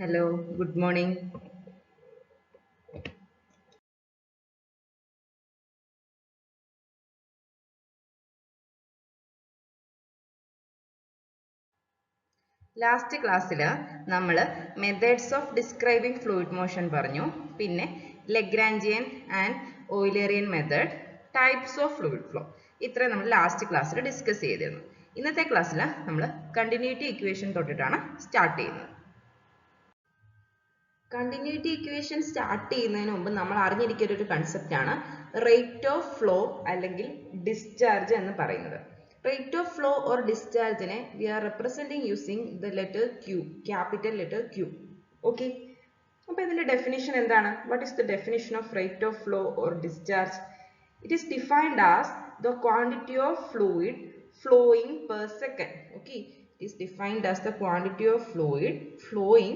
Hello, good morning. Last ക്ലാസ്സിൽ നമ്മൾ methods of describing fluid motion പറഞ്ഞു. പിന്നെ Lagrangian and Eulerian method, types of fluid flow, ഇത്ര നമ്മൾ ലാസ്റ്റ് ക്ലാസ്സിൽ ഡിസ്കസ് ചെയ്തിരുന്നു. ഇന്നത്തെ ക്ലാസ്സിൽ നമ്മൾ കണ്ടിന്യൂറ്റി ഇക്വേഷൻ തൊട്ടിട്ടാണ് സ്റ്റാർട്ട് ചെയ്യുന്നത്. കണ്ടിന്യൂറ്റി ഇക്വേഷൻ സ്റ്റാർട്ട് ചെയ്യുന്നതിന് മുമ്പ് നമ്മൾ അറിഞ്ഞിരിക്കേണ്ട ഒരു കൺസെപ്റ്റ് ആണ് റേറ്റ് ഓഫ് ഫ്ലോ അല്ലെങ്കിൽ ഡിസ്ചാർജ് എന്ന് പറയുന്നത്. Rate of flow or discharge we are representing using the letter Q, capital letter Q. Okay. അപ്പോൾ ഇതിന്റെ definition എന്താണ്? What is the definition of rate of flow or discharge? It is defined as the quantity of fluid flowing per second. Okay. It is defined as the quantity of fluid flowing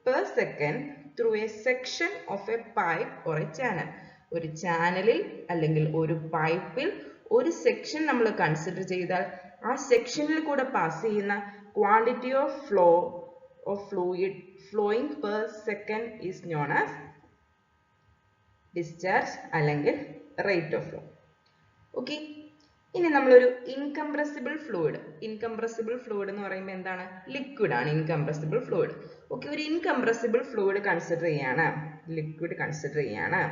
per second through a section of a pipe or a channel. ഒരു ചാനലിൽ അല്ലെങ്കിൽ ഒരു പൈപ്പിൽ ഒരു section നമ്മൾ consider ചെയ്താൽ ആ സെക്ഷനിൽ കൂടെ പാസ് ചെയ്യുന്ന quantity of flow of fluid flowing per second is known as discharge അല്ലെങ്കിൽ റേറ്റ് ഓഫ് ഫ്ലോ. ഓക്കെ, ഇനി നമ്മളൊരു ഇൻകംപ്രസിബിൾ ഫ്ലൂയിഡ് എന്ന് പറയുമ്പോൾ എന്താണ്? ലിക്വിഡ് ആണ് ഇൻകംപ്രസിബിൾ ഫ്ലൂയിഡ്. ഓക്കെ, ഒരു ഇൻകംപ്രസിബിൾ ഫ്ലൂയിഡ് കൺസിഡർ ചെയ്യാണ്, ലിക്വിഡ് കൺസിഡർ ചെയ്യാണ്.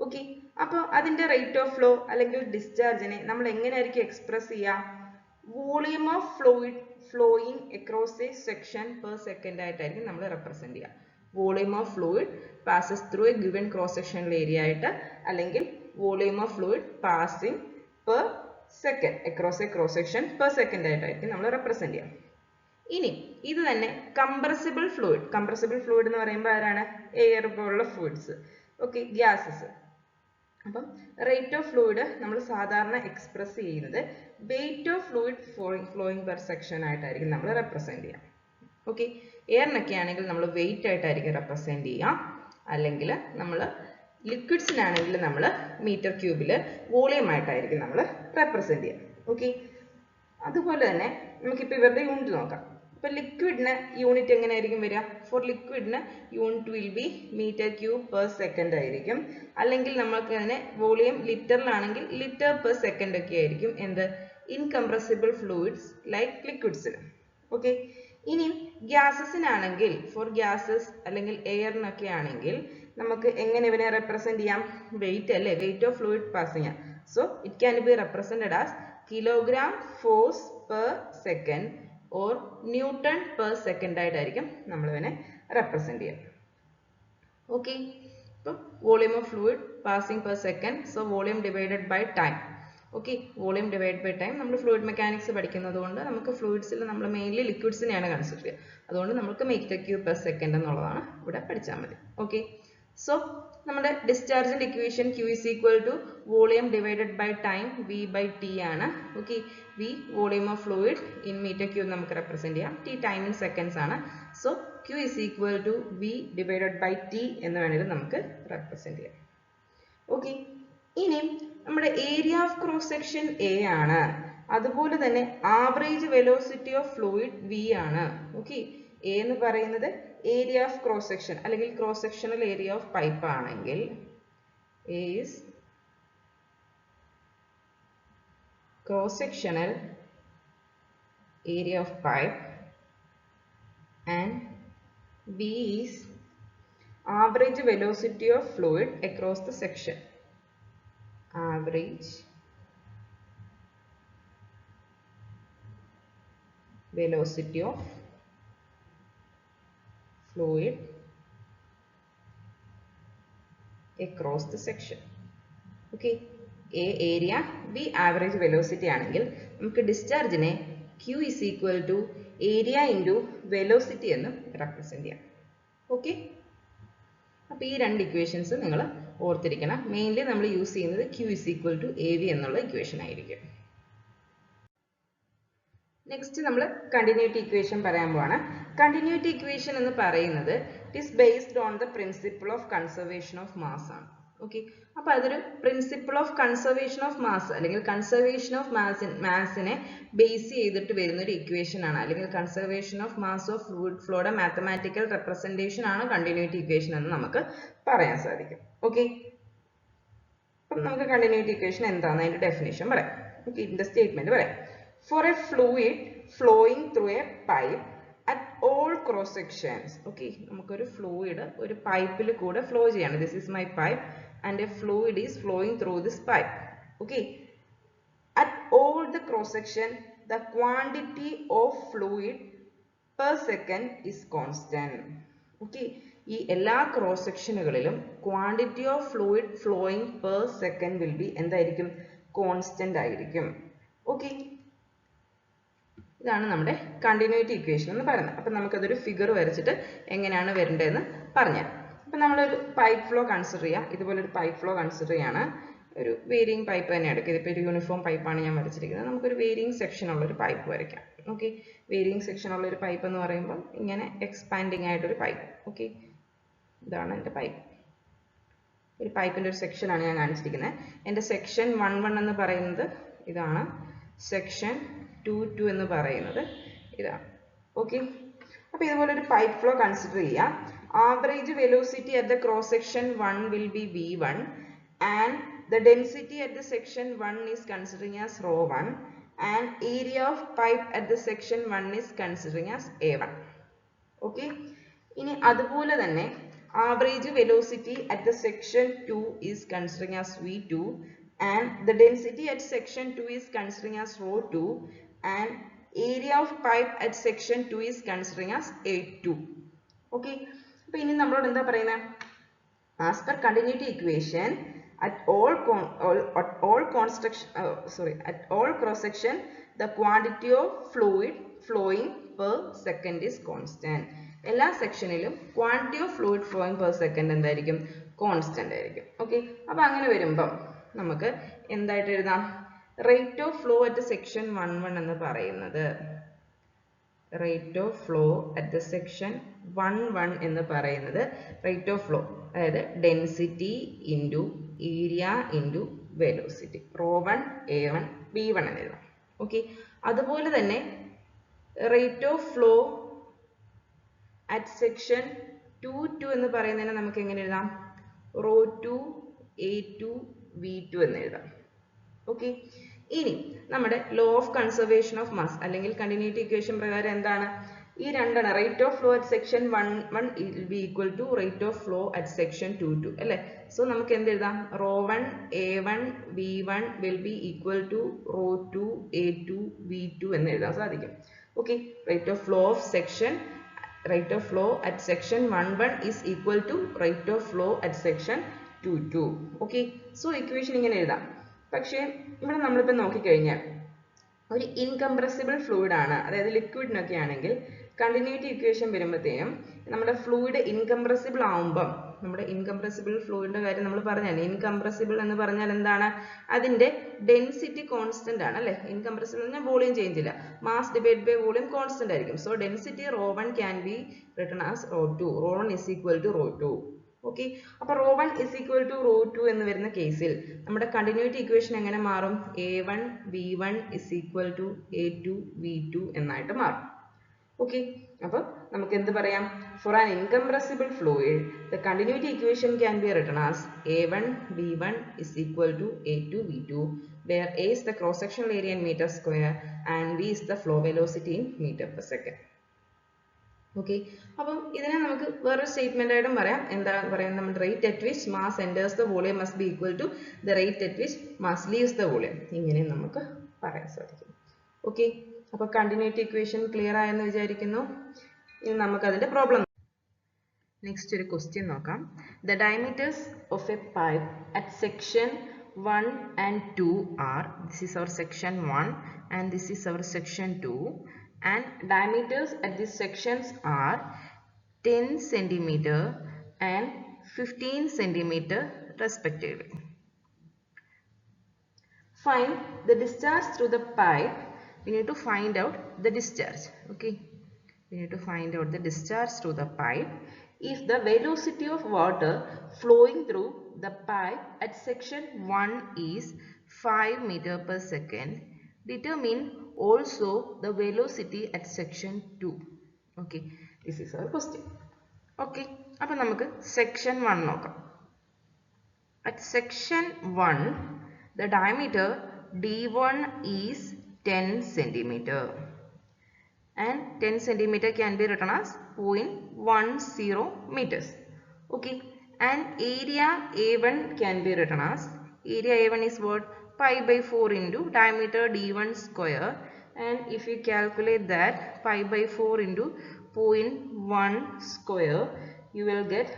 ഓക്കെ, അപ്പോൾ അതിന്റെ റേറ്റ് ഓഫ് ഫ്ലോ അല്ലെങ്കിൽ ഡിസ്ചാർജിനെ നമ്മൾ എങ്ങനെയായിരിക്കും എക്സ്പ്രസ് ചെയ്യുക? Volume of fluid flowing across A section per second ആയിട്ടായിരിക്കും നമ്മൾ റെപ്രസെന്റ് ചെയ്യുക. Volume of fluid passes through A given cross sectional area ആയിട്ട്, അല്ലെങ്കിൽ volume of fluid passing per second across A cross section per second ആയിട്ടായിരിക്കും നമ്മൾ represent ചെയ്യുക. ഇനി ഇത് തന്നെ കംപ്രസിബിൾ ഫ്ലൂയിഡ് എന്ന് പറയുമ്പോൾ ആരാണ്? എയർ പോലുള്ള ഫ്ലൂയിഡ്സ്, ഓക്കെ, ഗ്യാസസ്. അപ്പം റേറ്റ് ഓഫ് ഫ്ലൂയിഡ് നമ്മൾ സാധാരണ എക്സ്പ്രസ് ചെയ്യുന്നത് wait of fluid flowing per section ആയിട്ടായിരിക്കും നമ്മൾ റെപ്രസെന്റ് ചെയ്യുക. ഓക്കെ, എയറിനൊക്കെ ആണെങ്കിൽ നമ്മൾ വെയിറ്റ് ആയിട്ടായിരിക്കും റെപ്രസെന്റ് ചെയ്യുക, അല്ലെങ്കിൽ നമ്മൾ ലിക്വിഡ്സിനാണെങ്കിൽ നമ്മൾ മീറ്റർ ക്യൂബിൽ വോളിയം ആയിട്ടായിരിക്കും നമ്മൾ റെപ്രസെന്റ് ചെയ്യുക. ഓക്കെ, അതുപോലെ തന്നെ നമുക്കിപ്പോൾ ഇവരുടെ യൂണിറ്റ് നോക്കാം. ഇപ്പൊ ലിക്വിഡിന് യൂണിറ്റ് എങ്ങനെയായിരിക്കും വരിക? ഫോർ ലിക്വിഡിന് unit will be metre cube per second ആയിരിക്കും, അല്ലെങ്കിൽ നമ്മൾക്ക് അതിനെ വോളിയം ലിറ്ററിലാണെങ്കിൽ ലിറ്റർ പെർ സെക്കൻഡ് ഒക്കെ ആയിരിക്കും. എന്ത്? ഇൻകംപ്രസിബിൾ ഫ്ലൂയിഡ്സ് ലൈക്ക് ലിക്വിഡ്സിന്. ഓക്കെ, ഇനി ഗ്യാസസിനാണെങ്കിൽ, ഫോർ ഗ്യാസസ് അല്ലെങ്കിൽ എയറിനൊക്കെ ആണെങ്കിൽ നമുക്ക് എങ്ങനെ ഇവനെ റെപ്രസെന്റ് ചെയ്യാം? വെയിറ്റ് അല്ലേ, വെയിറ്റ് ഓഫ് ഫ്ലൂയിഡ് പാസ് ചെയ്യാം. So it can be represented as kilogram force per second or newton per second ആയിട്ടായിരിക്കും നമ്മൾ ഇതിനെ റെപ്രസെന്റ് ചെയ്യുക. ഓക്കെ, ഇപ്പം volume of fluid passing per second, so volume divided by time. Okay, volume divide by time. നമ്മൾ fluid mechanics പഠിക്കുന്നത് കൊണ്ട് നമുക്ക് ഫ്ലൂയിഡ്സിൽ നമ്മൾ മെയിൻലി ലിക്വിഡ്സിനെയാണ് കൺസിഡർ ചെയ്യുക. അതുകൊണ്ട് നമുക്ക് മീറ്റർ ക്യൂബ് പെർ സെക്കൻഡ് എന്നുള്ളതാണ് ഇവിടെ പഠിച്ചാൽ മതി. ഓക്കെ, സോ നമ്മുടെ ഡിസ്ചാർജിന്റെ equation Q is equal to volume divided by time V by T ആണ്. Okay, V volume of fluid in metre cube നമുക്ക് റെപ്രസെന്റ് ചെയ്യാം, T ടൈം ഇൻ സെക്കൻഡ്സ് ആണ്. So Q is equal to V divided by T എന്ന് വേണമെങ്കിൽ നമുക്ക് represent ചെയ്യാം. Okay, ഇനി നമ്മുടെ area of cross section A ആണ്, അതുപോലെ തന്നെ average velocity of fluid V ആണ്. ഓക്കെ, A എന്ന് പറയുന്നത് ഏരിയ ഓഫ് ക്രോസ് സെക്ഷൻ അല്ലെങ്കിൽ cross sectional area of pipe ആണെങ്കിൽ A is cross sectional area of pipe and V is average velocity of fluid across the section. Average velocity of fluid across the section. Okay, A area, B average velocity ആണെങ്കിൽ നമുക്ക് ഡിസ്ചാർജിനെ Q is equal to area into velocity എന്ന് represent ചെയ്യാം. Okay, അപ്പോൾ ഈ രണ്ട് equations നിങ്ങൾ ഓർത്തിരിക്കണം. Mainly നമ്മൾ യൂസ് ചെയ്യുന്നത് Q is equal to AV എന്നുള്ള ഇക്വേഷൻ ആയിരിക്കും. നെക്സ്റ്റ് നമ്മൾ കണ്ടിന്യൂറ്റി ഇക്വേഷൻ പറയാൻ പോവാണ്. കണ്ടിന്യൂറ്റി ഇക്വേഷൻ എന്ന് പറയുന്നത് it is based on the principle of conservation of mass ആണ്. ഓക്കെ, അപ്പൊ അതൊരു principle of conservation of mass അല്ലെങ്കിൽ കൺസർവേഷൻ ഓഫ് മാസിനെ ബേസ് ചെയ്തിട്ട് വരുന്ന ഒരു ഇക്വേഷൻ ആണ്, അല്ലെങ്കിൽ conservation of mass of fluid ഫ്ലോയുടെ മാത്തമാറ്റിക്കൽ റെപ്രസെന്റേഷൻ ആണ് കണ്ടിന്യൂറ്റി ഇക്വേഷൻ എന്ന് നമുക്ക് പറയാൻ സാധിക്കും. ഓക്കെ, അപ്പം നമുക്ക് കണ്ടിന്യൂറ്റി ഇക്വേഷൻ എന്താണെന്ന് അതിന്റെ ഡെഫിനേഷൻ പറയാം. ഓക്കെ, ഇതിന്റെ സ്റ്റേറ്റ്മെന്റ് പറയാം. For a fluid flowing through a pipe at all cross sections. Okay, നമുക്കൊരു ഫ്ലൂയിഡ് ഒരു പൈപ്പിൽ കൂടെ ഫ്ലോ ചെയ്യാണ്. This is my pipe and a fluid is flowing through this pipe. Okay, at all the cross section the quantity of fluid per second is constant. Okay, ഈ എല്ലാ cross സെക്ഷനുകളിലും quantity of fluid flowing per second will be എന്തായിരിക്കും? Constant ആയിരിക്കും. Okay, ഇതാണ് നമ്മുടെ continuity equation എന്ന് പറയുന്നത്. അപ്പം നമുക്കതൊരു ഫിഗർ വരച്ചിട്ട് എങ്ങനെയാണ് വരേണ്ടതെന്ന് പറഞ്ഞുതരാം. അപ്പം നമ്മളൊരു പൈപ്പ് ഫ്ലോ കൺസിഡർ ചെയ്യാം. ഇതുപോലൊരു പൈപ്പ് ഫ്ലോ കൺസിഡർ ചെയ്യാണ്. ഒരു വേരിയിങ് പൈപ്പ് തന്നെ എടുക്കുക. ഇതിപ്പോൾ ഒരു യൂണിഫോം പൈപ്പാണ് ഞാൻ വരച്ചിരിക്കുന്നത്. നമുക്കൊരു വേരിയിങ് സെക്ഷൻ ഉള്ളൊരു പൈപ്പ് വരയ്ക്കാം. ഓക്കെ, വേരിയിങ് സെക്ഷൻ ഉള്ളൊരു പൈപ്പ് എന്ന് പറയുമ്പോൾ ഇങ്ങനെ എക്സ്പാൻഡിങ് ആയിട്ടൊരു പൈപ്പ്. ഓക്കെ, ഇതാണ് എൻ്റെ പൈപ്പ്. ഒരു പൈപ്പിൻ്റെ ഒരു സെക്ഷനാണ് ഞാൻ കാണിച്ചിരിക്കുന്നത്. എൻ്റെ സെക്ഷൻ 1 എന്ന് പറയുന്നത് ഇതാണ്. സെക്ഷൻ 2 എന്ന് പറയുന്നത് ഇതാണ്. ഓക്കെ, അപ്പോൾ ഇതുപോലെ ഒരു പൈപ്പ് ഫ്ലോ കൺസിഡർ ചെയ്യാം. Average velocity at the cross section 1 will be v1 and the density at the section 1 is considering as ρ1 and area of pipe at the section 1 is considering as a1. Okay, ഇനി അതുപോലെ തന്നെ average velocity at the section 2 is considering as v2 and the density at section 2 is considering as ρ2 and area of pipe at section 2 is considering as a2. Okay, അപ്പോൾ ഇനി നമ്മളോട് എന്താ പറയുന്നത്? As per continuity equation at all cross section the quantity of fluid flowing per second is constant. എല്ലാ സെക്ഷനിലും quantity of fluid flowing per second എന്തായിരിക്കും? Constant ആയിരിക്കും. Okay, അപ്പോൾ അങ്ങനെ വരുമ്പോൾ നമുക്ക് എന്തായിട്ട് എഴുതാം? Rate of flow at section 1 എന്ന് പറയുന്നത് rate of flow at the section 1 എന്ന് പറയുന്നത് റേറ്റ് ഓഫ് ഫ്ലോ, അതായത് density into area into velocity, ρ1 a1 b1 എന്ന് എഴുതാം. ഓക്കെ, അതുപോലെ തന്നെ rate of flow at section 2 എന്ന് പറയുന്നതിനെ നമുക്ക് എങ്ങനെ എഴുതാം? ρ2 a2 v2 എന്ന് എഴുതാം. ഓക്കെ, ഇനി നമ്മുടെ law of conservation of mass അല്ലെങ്കിൽ കണ്ടിന്യൂറ്റി ഇക്വേഷൻ പ്രകാരം എന്താണ്? ഈ രണ്ടെണ്ണം rate of flow at section 1 will be equal to rate of flow at section 2 അല്ലേ? സോ നമുക്ക് എന്ത് എഴുതാം? ρ1 a1 v1 will be equal to ρ2 a2 v2 എന്ന് എഴുതാൻ സാധിക്കും. Okay, rate of flow at section 1 is equal to rate of flow at section 2. Okay, so equation ഇങ്ങനെ എഴുതാം. പക്ഷേ ഇവിടെ നമ്മളിപ്പോൾ നോക്കിക്കഴിഞ്ഞാൽ ഒരു ഇൻകംപ്രസിബിൾ ഫ്ലൂയിഡ് ആണ്, അതായത് ലിക്വിഡിനൊക്കെ ആണെങ്കിൽ കണ്ടിന്യൂറ്റി ഇക്വേഷൻ വരുമ്പോഴത്തേനും നമ്മുടെ ഫ്ലൂയിഡ് ഇൻകംപ്രസിബിൾ ആവുമ്പം, നമ്മുടെ ഇൻകംപ്രസിബിൾ ഫ്ലൂയിഡിന്റെ കാര്യം നമ്മൾ പറഞ്ഞാൽ, ഇൻകംപ്രസിബിൾ എന്ന് പറഞ്ഞാൽ എന്താണ്? അതിന്റെ ഡെൻസിറ്റി കോൺസ്റ്റന്റ് ആണ് അല്ലെ? ഇൻകംപ്രസിബിൾ എന്ന് പറഞ്ഞാൽ വോളിയം ചേഞ്ച് ഇല്ല, mass divide by volume constant ആയിരിക്കും. So density ρ1 can be written as ρ2. ρ1 is equal to ρ2. Okay, അപ്പൊ ρ1 is equal to ρ2 എന്ന് വരുന്ന കേസിൽ നമ്മുടെ കണ്ടിന്യൂറ്റി ഇക്വേഷൻ എങ്ങനെ മാറും? a1 v1 is equal to a2 v2 എന്നായിട്ട് മാറും. ഓക്കെ, അപ്പോൾ നമുക്ക് എന്ത് പറയാം? For an incompressible fluid the continuity equation can be written as a1 v1 is equal to a2 v2 where a is the cross sectional area in meter square and v is the flow velocity in meter per second. Okay, അപ്പം ഇതിനെ നമുക്ക് വേറൊരു statement ആയിട്ടും പറയാം. എന്താ പറയുന്നത്? നമ്മൾ rate at which mass enters the volume must be equal to the rate at which mass leaves the volume. ഇങ്ങനെ നമുക്ക് പറയാൻ സാധിക്കും. ഓക്കെ, അപ്പോൾ കണ്ടിന്യൂറ്റി ഇക്വേഷൻ ക്ലിയർ ആയെന്ന് വിചാരിക്കുന്നു. ഇനി നമുക്ക് അതിന്റെ പ്രോബ്ലം. നെക്സ്റ്റ് ഒരു ക്വസ്റ്റ്യൻ നോക്കാം. The diameters of A pipe at section 1 and 2 are, this is our section 1 and this is our section 2, and diameters at these sections are 10 cm and 15 cm respectively. Find the discharge through the pipe. We need to find out the discharge. Okay, we need to find out the discharge through the pipe if the velocity of water flowing through the pipe at section 1 is 5 meter per second, determine also the velocity at section 2. Okay, this is our question. Okay, അപ്പോൾ നമുക്ക് section 1 നോക്കാം. At section 1, the diameter d1 is 10 centimeter. And 10 centimeter can be written as 0.10 meters. Okay, and area A1 can be written as, area A1 is what? Pi by 4 into diameter d1 square, and if you calculate that pi by 4 into 0.1 square, you will get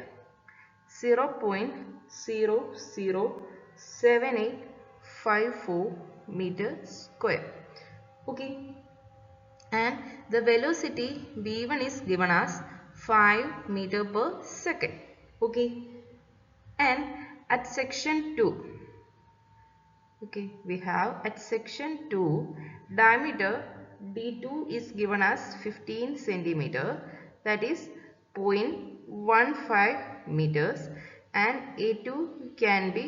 0.007854 meter square. Okay, and the velocity v1 is given as 5 meter per second. Okay, and at section 2, okay, we have at section 2 diameter d2 is given as 15 centimeter, that is 0.15 meters, and a2 can be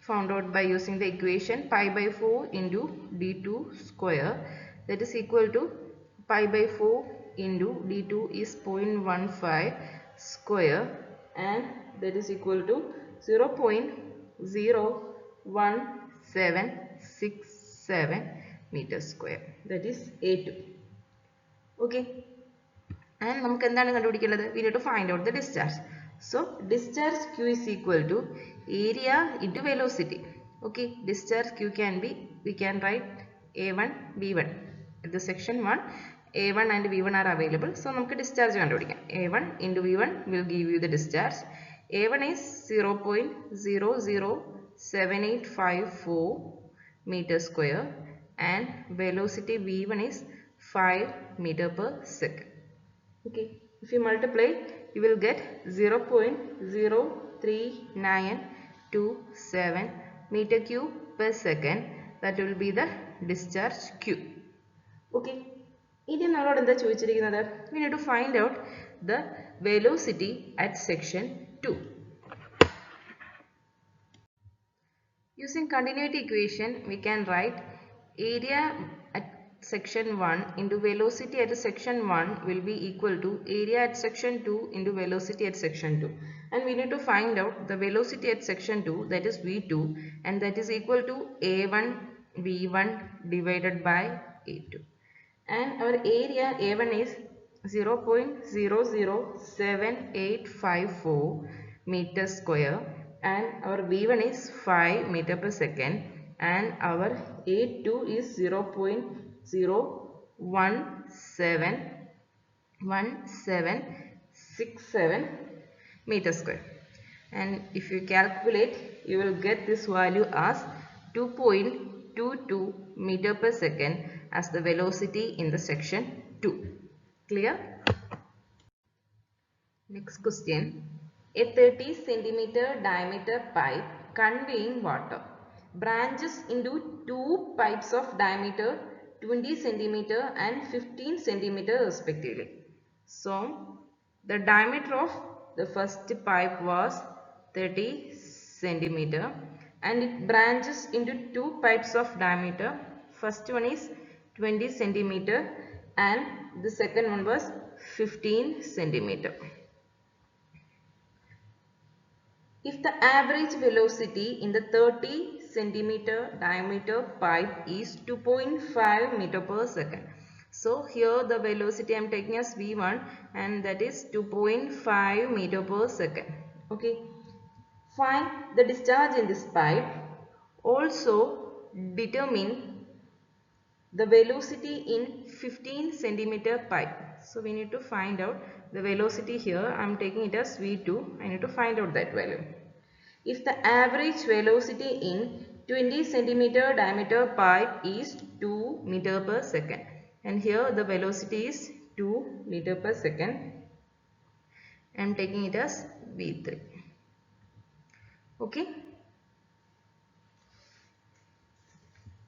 found out by using the equation pi by 4 into d2 square, that is equal to pi by 4 into d2 is 0.15 square, and that is equal to 0.01767 meter square, that is a2. Okay, and നമുക്ക് എന്താണ് കണ്ടുപിടിക്കേണ്ടത്? We need to find out the discharge. So discharge Q is equal to area into velocity. Okay, discharge Q can be, we can write A1 V1. At the section 1, A1 and V1 are available. So നമുക്ക് discharge കണ്ടുപിടിക്കാം. A1 into V1 will give you the discharge. A1 is 0.007854 meter square, and velocity V1 is 5 meter per second. Okay, if you multiply, you will get 0.03927 meter cube per second. That will be the discharge Q. Okay, ഇനി നമ്മളോട് എന്താ ചോദിച്ചിരിക്കുന്നത്? We need to find out the velocity at section 2. Using continuity equation, we can write area at section 1 into velocity at section 1 will be equal to area at section 2 into velocity at section 2. And we need to find out the velocity at section 2, that is V2, and that is equal to A1 V1 divided by A2. And our area A1 is 0.007854 meter square, and our V1 is 5 meter per second, and our A2 is 0.01767 meter square. And if you calculate, you will get this value as 2.22 meter per second as the velocity in the section 2. Clear? Next question. A 30 centimeter diameter pipe conveying water branches into two pipes of diameter 20 centimeter and 15 centimeter respectively. So the diameter of the first pipe was 30 centimeter, and it branches into two pipes of diameter. First one is 20 centimeter and the second one was 15 centimeter. If the average velocity in the 30 centimeter diameter pipe is 2.5 meter per second. So here the velocity I am taking as V1, and that is 2.5 meter per second. Okay. Find the discharge in this pipe. Also determine the velocity in 15 centimeter pipe. So we need to find out the velocity here. I am taking it as V2. I need to find out that value. If the average velocity in 20 centimeter diameter pipe is 2 meter per second, and here the velocity is 2 meter per second, I am taking it as V3. Okay,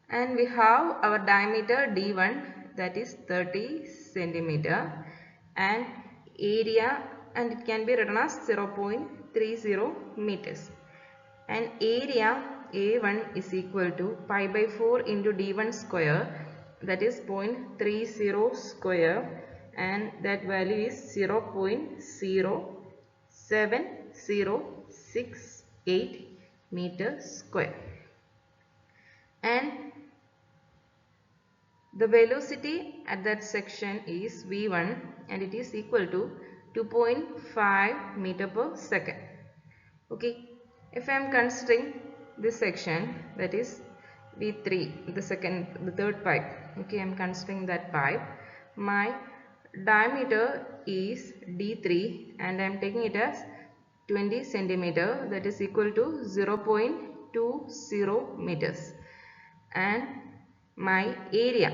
and we have our diameter D1, that is 30 centimeter, and area and it can be written as 0.30 meters. And area A1 is equal to pi by 4 into d1 square, that is 0.30 square, and that value is 0.07068 meter square. And the velocity at that section is v1 and it is equal to 2.5 meter per second. Okay, if I am considering this section, that is v3, the third pipe. Okay, I am considering that pipe. My diameter is d3 and I am taking it as 20 centimeter, that is equal to 0.20 meters. And my area,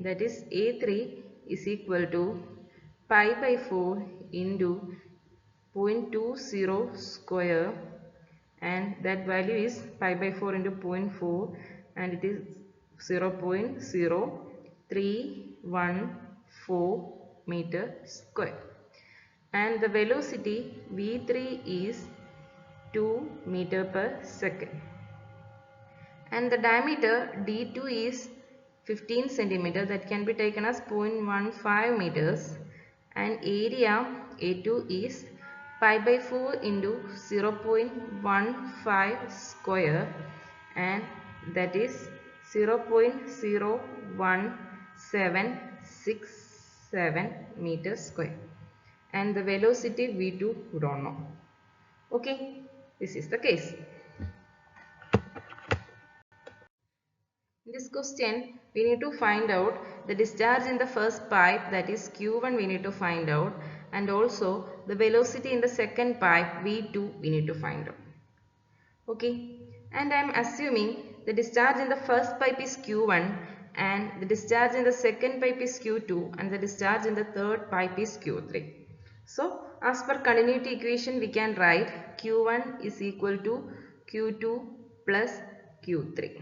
that is A3, is equal to pi by 4 into 0.20 square, and that value is pi by 4 into 0.4 and it is 0.0314 meter square. And the velocity v3 is 2 meter per second. And the diameter d2 is 15 centimeter, that can be taken as 0.15 meters, and area A2 is pi by 4 into 0.15 square, and that is 0.01767 meters square. And the velocity v2 we don't know. Okay, this is the case. In this question, we need to find out the discharge in the first pipe, that is Q1 we need to find out, and also the velocity in the second pipe V2 we need to find out. Okay, and I am assuming the discharge in the first pipe is Q1 and the discharge in the second pipe is Q2 and the discharge in the third pipe is Q3. So, as per continuity equation we can write Q1 is equal to Q2 plus Q3.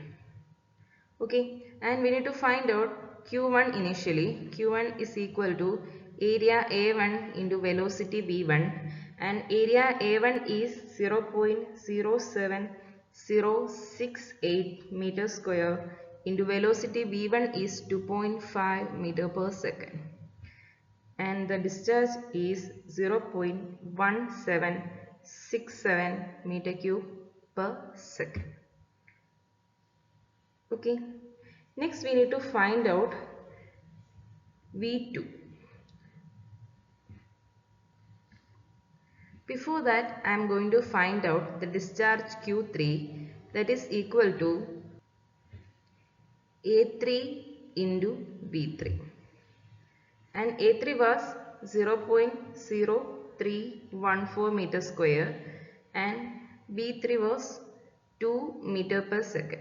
Okay, and we need to find out Q1 initially. Q1 is equal to area A1 into velocity V1, and area A1 is 0.07068 meter square into velocity V1 is 2.5 meter per second, and the discharge is 0.1767 meter cube per second. Okay, next we need to find out V2. Before that, I am going to find out the discharge Q3, that is equal to A3 into V3, and A3 was 0.0314 meter square and V3 was 2 meter per second.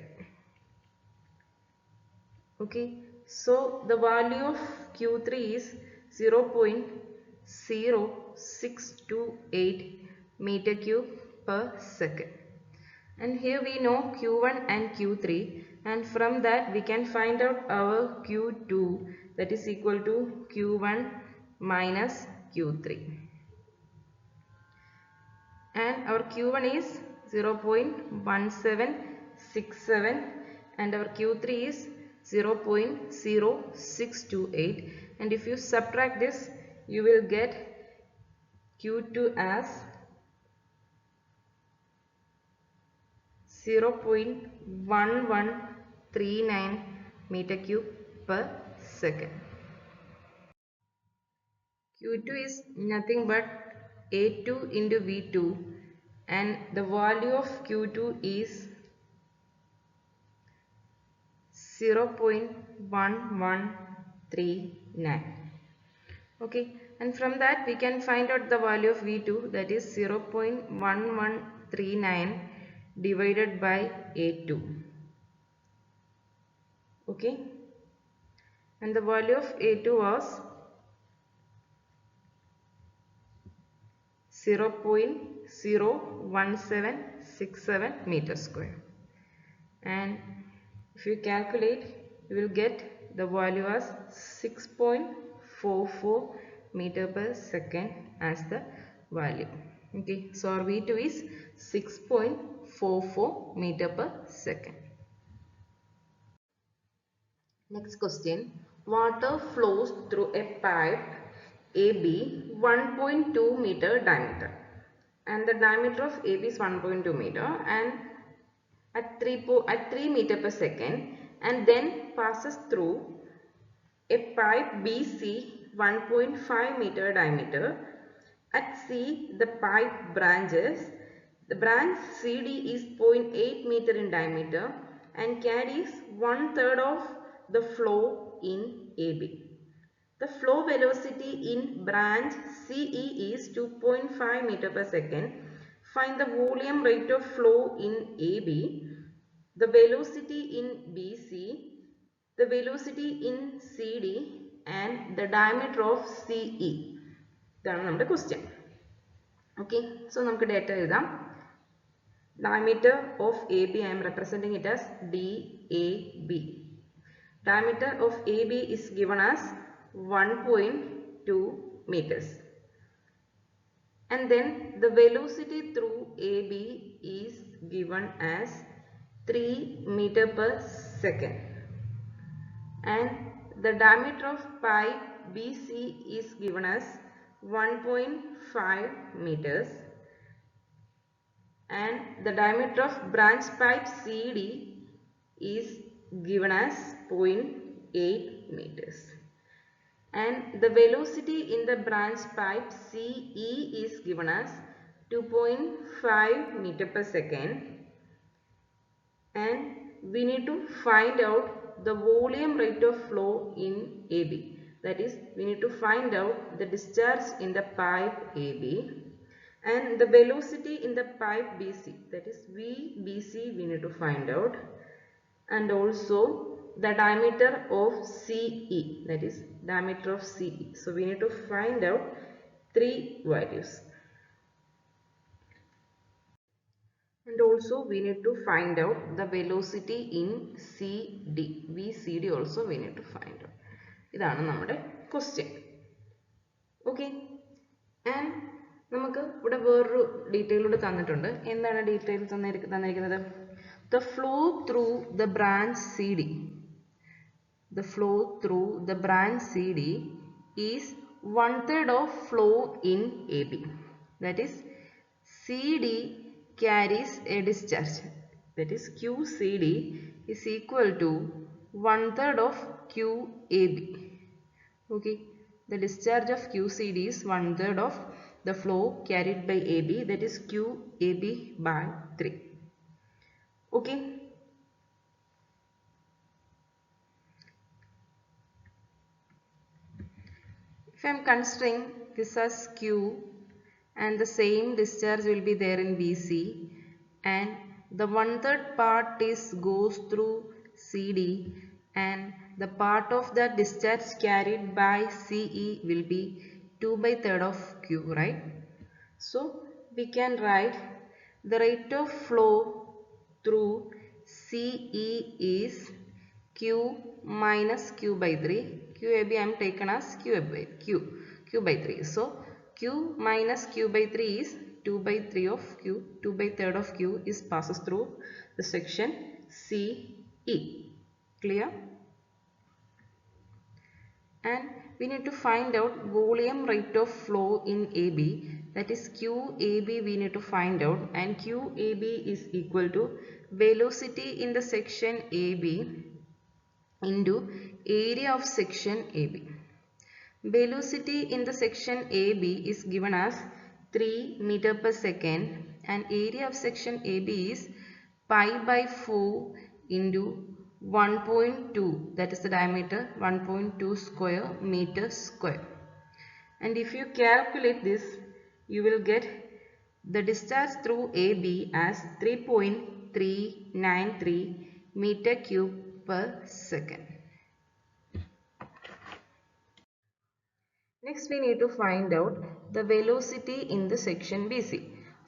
Okay, so the value of Q3 is 0.0628 meter cube per second. And here we know Q1 and Q3, and from that we can find out our Q2, that is equal to Q1 minus Q3. And our Q1 is 0.1767 and our Q3 is 0.0628, and if you subtract this you will get Q2 as 0.1139 meter cube per second. Q2 is nothing but A2 into V2, and the value of Q2 is 0.1139. Okay, and from that we can find out the value of V2, that is 0.1139 divided by A2. Okay, and the value of A2 was 0.01767 meter square, and if you calculate you will get the value as 6.44 meter per second as the value. Okay, so our V2 is 6.44 meter per second. Next question. Water flows through a pipe AB 1.2 meter diameter, and the diameter of AB is 1.2 meter and at 3 meter per second, and then passes through a pipe BC 1.5 meter diameter. At C, the pipe branches. The branch CD is 0.8 meter in diameter and carries 1/3 of the flow in AB. The flow velocity in branch CE is 2.5 meter per second. Find the volume rate of flow in AB, the velocity in BC, the velocity in CD, and the diameter of CE. ഇതാണ് നമ്മുടെ question. Okay, so നമുക്ക് data എഴുതാം. Diameter of AB, I am representing it as DAB. Diameter of AB is given as 1.2 meters. And then the velocity through AB is given as 3 meter per second. And the diameter of pipe BC is given as 1.5 meters. And the diameter of branch pipe CD is given as 0.8 meters. And the velocity in the branch pipe CE is given as 2.5 meter per second. And we need to find out the volume rate of flow in AB. That is, we need to find out the discharge in the pipe AB and the velocity in the pipe BC. That is, VBC we need to find out, and also the diameter of CE. That is, diameter of CE. So we need to find out 3 values. And also we need to find out the velocity in CD. VCD also we need to find out. ഇതാണ് നമ്മുടെ question. Okay, and നമുക്ക് ഇവിടെ വേറൊരു detail കൂടെ തന്നിട്ടുണ്ട്. എന്താണ് detail തന്നിരിക്കുന്നത്? The flow through the branch CD. The flow through the branch CD is 1/3 of flow in AB. That is, CD carries a discharge. That is, QCD is equal to 1/3 of QAB. Okay, the discharge of QCD is 1/3 of the flow carried by AB. That is QAB by 3. Okay. If I am considering this as Q, and the same discharge will be there in BC, and the 1/3 part goes through CD, and the part of the discharge carried by CE will be 2/3 of Q, right? So we can write the rate of flow through CE is Q minus Q by 3. QAB I am taken as Q by 3. So Q minus Q by 3 is 2/3 of Q. 2/3 of Q is passes through the section CE. Clear? And we need to find out volume rate of flow in AB. That is, QAB we need to find out, and QAB is equal to velocity in the section AB into area of section AB. Velocity in the section AB is given as 3 meter per second, and area of section AB is pi by 4 into 1.2, that is the diameter, 1.2 square meter square. And if you calculate this, you will get the discharge through AB as 3.393 meter cube per second. Next, we need to find out the velocity in the section BC.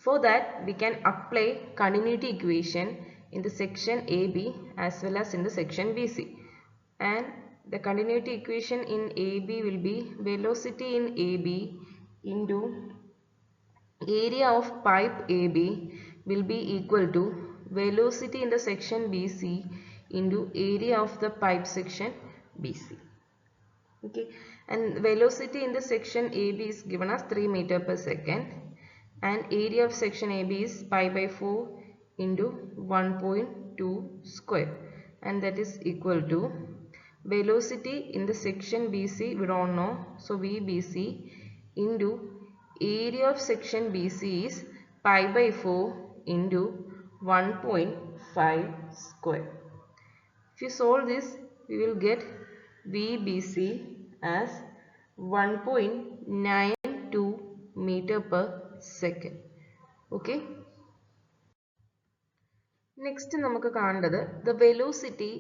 For that, we can apply continuity equation in the section AB as well as in the section BC. And the continuity equation in AB will be velocity in AB into area of pipe AB will be equal to velocity in the section BC into area of the pipe section BC. Okay, and velocity in the section AB is given as 3 meter per second, and area of section AB is pi by 4 into 1.2 square, and that is equal to velocity in the section BC we don't know, so VBC into area of section BC is pi by 4 into 1.5 square. If you solve this, we will get VBC as 1.92 meter per second. Okay. Next നമുക്ക് കാണേണ്ടത് the velocity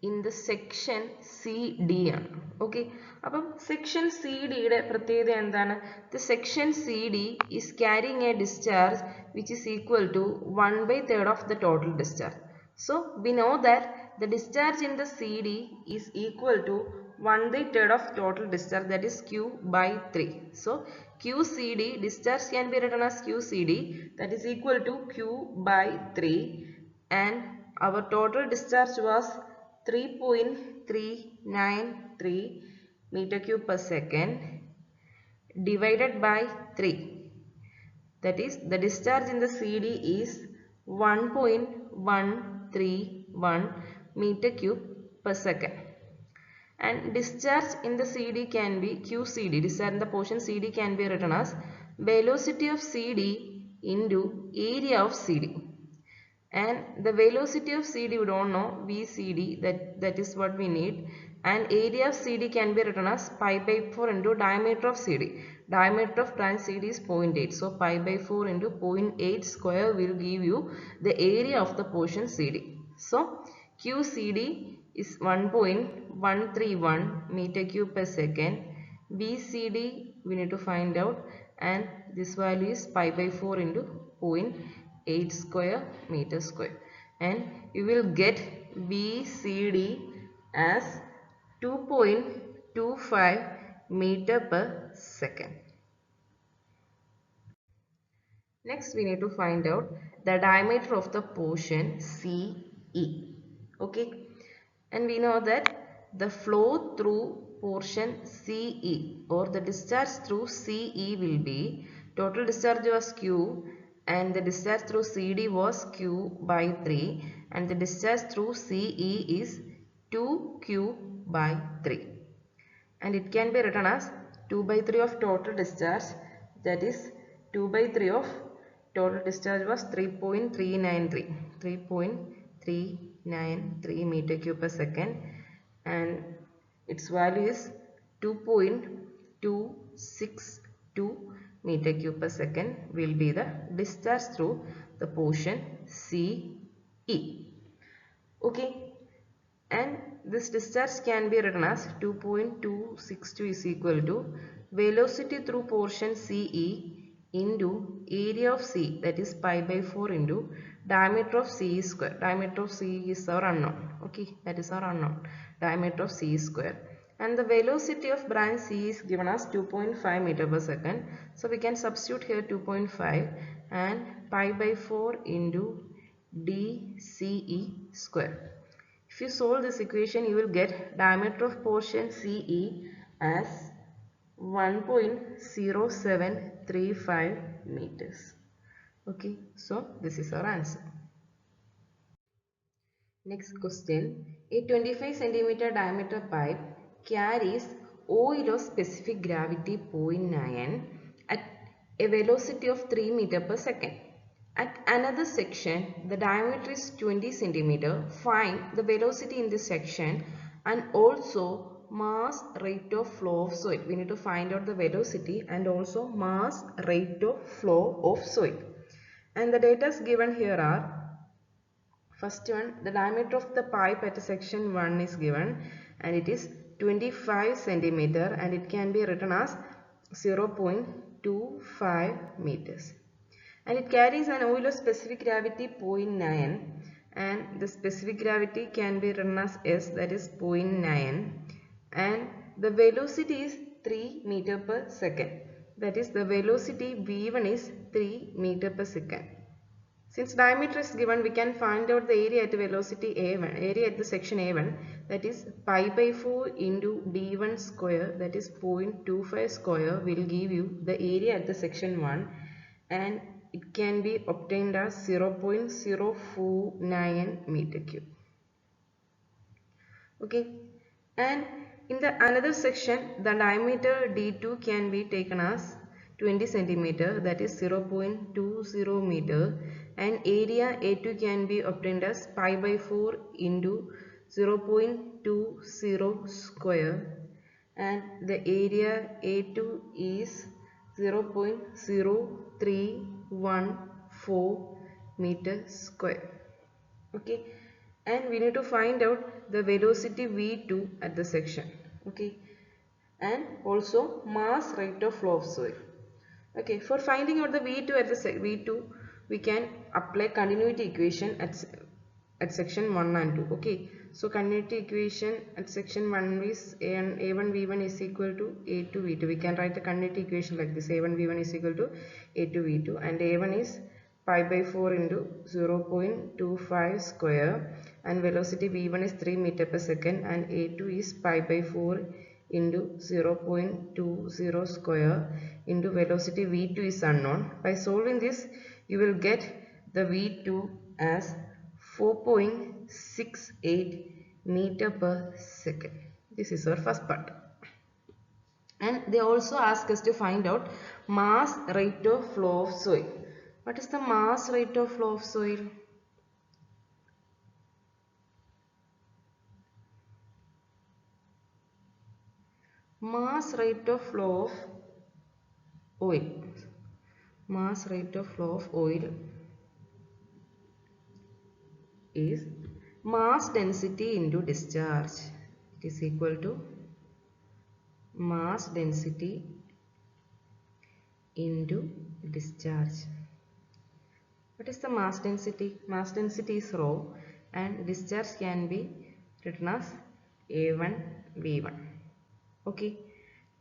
in the section CD ആണ്. Okay. അപ്പം section CD യുടെ പ്രത്യേകത എന്താണ്? The section CD is carrying a discharge which is equal to 1/3 of the total discharge. So we know that the discharge in the CD is equal to 1/3 of total discharge, that is Q by 3. So QCD discharge can be written as QCD, that is equal to Q by 3, and our total discharge was 3.393 meter cube per second divided by 3. That is, the discharge in the CD is 1.131 meter cube per second. And discharge in the CD can be QCD, discharge in the portion CD can be written as velocity of CD into area of CD. And the velocity of CD we don't know, VCD, that is what we need. And area of CD can be written as pi by 4 into diameter of CD. Diameter of branch CD is 0.8. So pi by 4 into 0.8 square will give you the area of the portion CD. So QCD is 1.131 meter cube per second. VCD we need to find out, and this value is pi by 4 into 0.8 square meter square, and you will get VCD as 2.25 meter per second. Next we need to find out the diameter of the portion CE. Okay, and we know that the flow through portion CE or the discharge through CE will be, total discharge was Q and the discharge through CD was Q by 3, and the discharge through CE is 2Q by 3, and it can be written as 2 by 3 of total discharge, that is 2 by 3 of total discharge was 3.393 meter cube per second, and its value is 2.262 meter cube per second will be the discharge through the portion CE. Okay, and this discharge can be written as 2.262 is equal to velocity through portion CE into area of C, that is pi by 4 into diameter of CE square. Diameter of CE is our unknown. Okay, that is our unknown, diameter of CE square. And the velocity of branch C is given as 2.5 meter per second. So we can substitute here 2.5 and pi by 4 into DCE square. If you solve this equation, you will get diameter of portion CE as 1.0735 meters. Okay, so this is our answer. Next question, a 25 centimeter diameter pipe carries oil of specific gravity 0.9 at a velocity of 3 meter per second. At another section, the diameter is 20 centimeter. Find the velocity in this section and also mass, rate of flow of soil. We need to find out the velocity and also mass, rate of flow of soil. And the data given here are, first one, the diameter of the pipe at section 1 is given, and it is 25 centimeter, and it can be written as 0.25 meters. And it carries an oil of specific gravity 0.9, and the specific gravity can be written as S, that is 0.9, and the velocity is 3 meter per second. that is the velocity v1 is 3 meter per second. Since diameter is given, we can find out the area at velocity a1, area at the section a1, that is pi by 4 into d1 square, that is 0.25 square, will give you the area at the section 1, and it can be obtained as 0.049 meter cube. Okay, and in the another section, the diameter d2 can be taken as 20 centimeter, that is 0.20 meter, and area a2 can be obtained as pi by 4 into 0.20 square, and the area a2 is 0.0314 meter square. Okay, and we need to find out the velocity v2 at the section. Okay, and also mass rate of flow of soil. Okay, for finding out the v2 at the v2, we can apply continuity equation at section 1 and 2. Okay, so continuity equation at section 1 is a1 v1 is equal to a2 v2. We can write the continuity equation like this: a1 v1 is equal to a2 v2, and a1 is pi by 4 into 0.25 square, and velocity v1 is 3 meter per second, and a2 is pi by 4 into 0.20 square into velocity v2 is unknown. By solving this, you will get the v2 as 4.68 meter per second. This is our first part. And they also ask us to find out mass rate of flow of soil. What is the mass rate of flow of soil? Mass rate of flow of oil. Mass rate of flow of oil is mass density into discharge. It is equal to mass density into discharge. What is the mass density? Mass density is rho, and discharge can be written as a1 v1. Okay,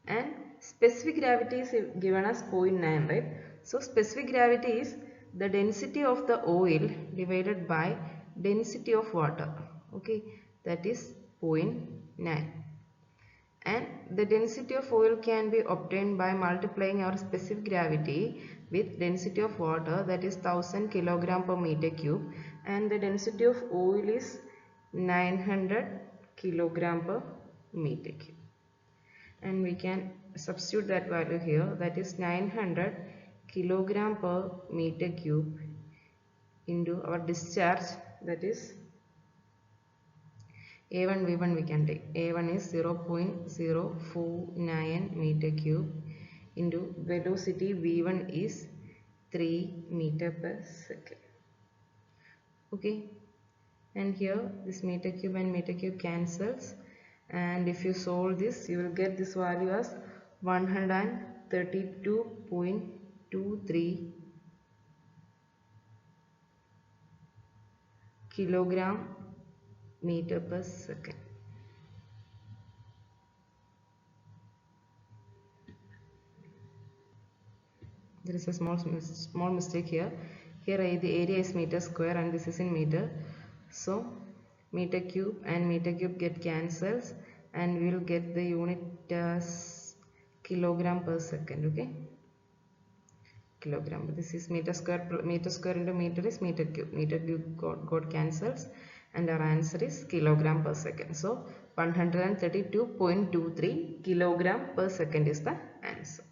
and specific gravity is given as 0.9, right? So specific gravity is the density of the oil divided by density of water. Okay, that is 0.9. And the density of oil can be obtained by multiplying our specific gravity with density of water, that is 1000 kilogram per meter cube, and the density of oil is 900 kilogram per meter cube. And we can substitute that value here, that is 900 kilogram per meter cube into our discharge, that is a1 v1. We can take a1 is 0.049 meter cube into velocity v1 is 3 meter per second. Okay, and here this meter cube and meter cube cancels, and if you solve this, you will get this value as 132.23 kilogram meter per second. There is a small mistake here. Here the area is meter square and this is in meter. So meter cube and meter cube get cancels, and we will get the unit as kilogram per second. Okay, kilogram. This is meter square into meter is meter cube. Meter cube got cancels, and our answer is kilogram per second. So 132.23 kilogram per second is the answer.